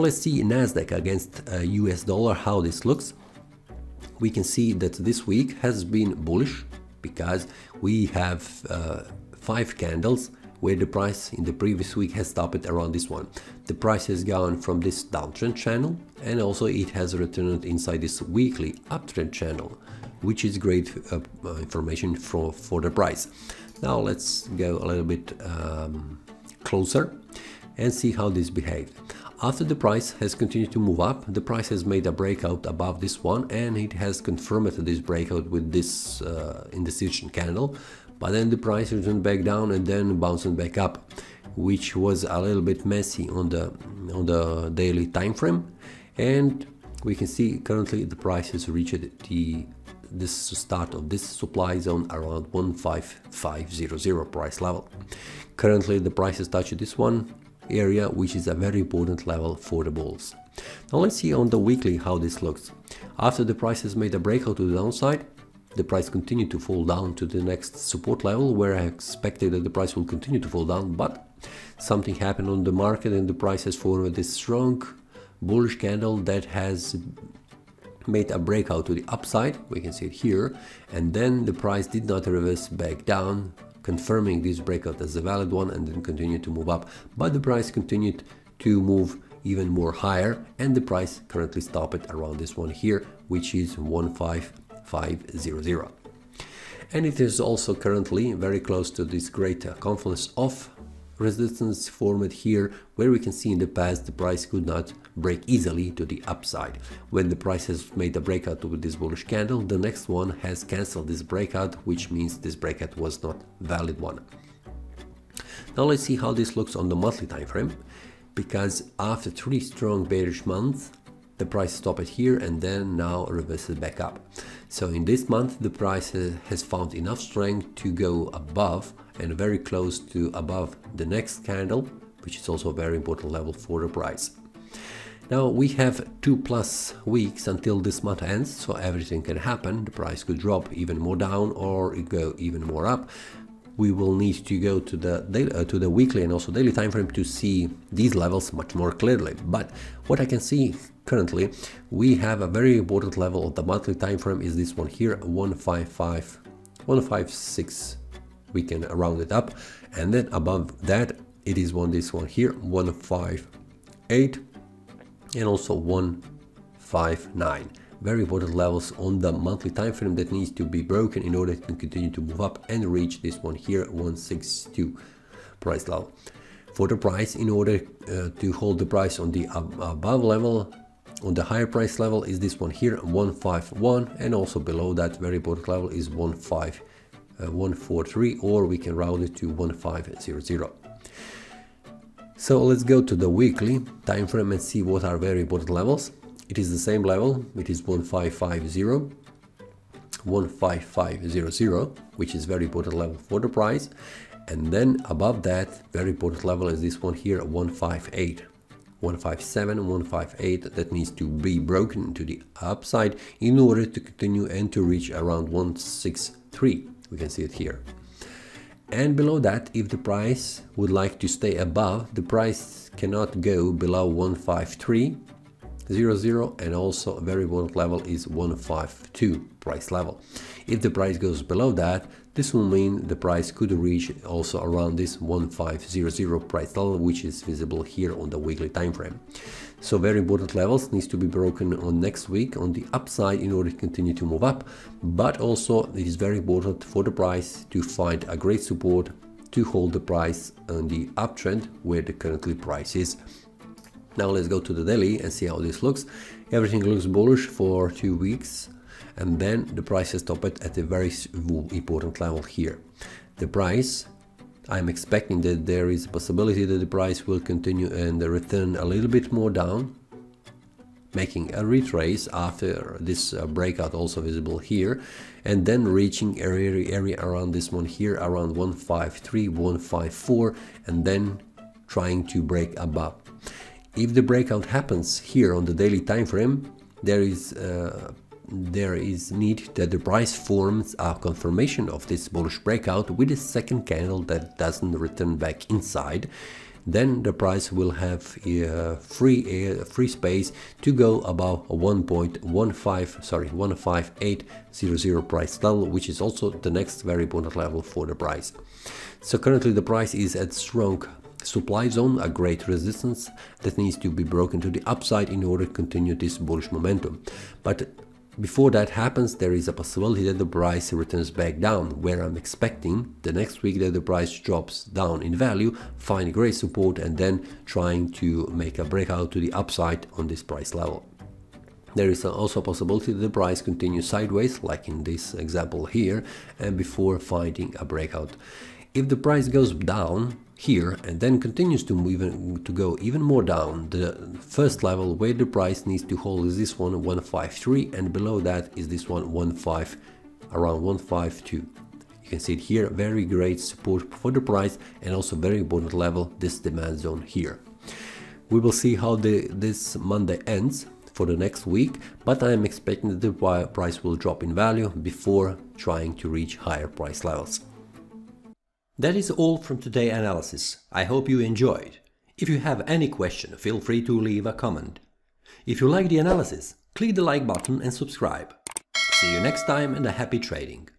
let's see NASDAQ against US dollar, how this looks. We can see that this week has been bullish because we have 5 candles where the price in the previous week has stopped around this one. The price has gone from this downtrend channel, and also it has returned inside this weekly uptrend channel, which is great information for the price. Now let's go a little bit closer and see how this behaved. After the price has continued to move up, the price has made a breakout above this one, and it has confirmed this breakout with this indecision candle. But then the price returned back down and then bouncing back up, which was a little bit messy on the daily time frame. And we can see currently the price has reached this start of this supply zone around 15500 price level. Currently the price has touched this one area, which is a very important level for the bulls. Now let's see on the weekly how this looks. After the price has made a breakout to the downside, the price continued to fall down to the next support level, where I expected that the price will continue to fall down, but something happened on the market and the price has formed this strong bullish candle that has made a breakout to the upside. We can see it here, and then the price did not reverse back down, confirming this breakout as a valid one, and then continued to move up. But the price continued to move even more higher, and the price currently stopped around this one here, which is 15500. And it is also currently very close to this great confluence of resistance formed here, where we can see in the past the price could not break easily to the upside. When the price has made a breakout with this bullish candle, the next one has cancelled this breakout, which means this breakout was not valid one. Now let's see how this looks on the monthly time frame, because after 3 strong bearish months, the price stopped here and then now reverses back up. So in this month the price has found enough strength to go above and very close to above the next candle, which is also a very important level for the price. Now we have 2+ weeks until this month ends, so everything can happen. The price could drop even more down or it go even more up. We will need to go to the weekly and also daily time frame to see these levels much more clearly. But what I can see currently, we have a very important level of the monthly time frame is this one here, 156. We can round it up, and then above that it is this one here, 158, and also 159. Very important levels on the monthly time frame that needs to be broken in order to continue to move up and reach this one here, 162 price level. For the price, in order to hold the price on the above level, on the higher price level is this one here, 151, and also below that very important level is 143, or we can round it to 1500. So let's go to the weekly time frame and see what are very important levels. It is the same level, it is 1550, which is very important level for the price. And then above that, very important level is this one here, 158. 157, 158, that needs to be broken to the upside in order to continue and to reach around 163. We can see it here. And below that, if the price would like to stay above, the price cannot go below 153. 00, and also a very important level is 152 price level. If the price goes below that, this will mean the price could reach also around this 1500 price level, which is visible here on the weekly time frame. So very important levels needs to be broken on next week on the upside in order to continue to move up, but also it is very important for the price to find a great support to hold the price on the uptrend where the currently price is. Now let's go to the daily and see how this looks. Everything looks bullish for 2 weeks, and then the price has stopped at a very important level here. The price, I'm expecting that there is a possibility that the price will continue and return a little bit more down, making a retrace after this breakout also visible here, and then reaching area around this one here, around 153, 154, and then trying to break above. If the breakout happens here on the daily time frame, there is need that the price forms a confirmation of this bullish breakout with a second candle that doesn't return back inside. then the price will have free space to go above 15800 price level, which is also the next very important level for the price. So currently the price is at strong supply zone, a great resistance that needs to be broken to the upside in order to continue this bullish momentum. But before that happens, there is a possibility that the price returns back down, where I'm expecting the next week that the price drops down in value, find great support, and then trying to make a breakout to the upside on this price level. There is also a possibility that the price continues sideways, like in this example here, and before finding a breakout. If the price goes down here and then continues to move to go even more down, the first level where the price needs to hold is this one, 153, and below that is this one, around 152. You can see it here, very great support for the price, and also very important level, this demand zone here. We will see how this Monday ends for the next week, but I am expecting that the price will drop in value before trying to reach higher price levels. That is all from today's analysis. I hope you enjoyed. If you have any question, feel free to leave a comment. If you like the analysis, click the like button and subscribe. See you next time and a happy trading.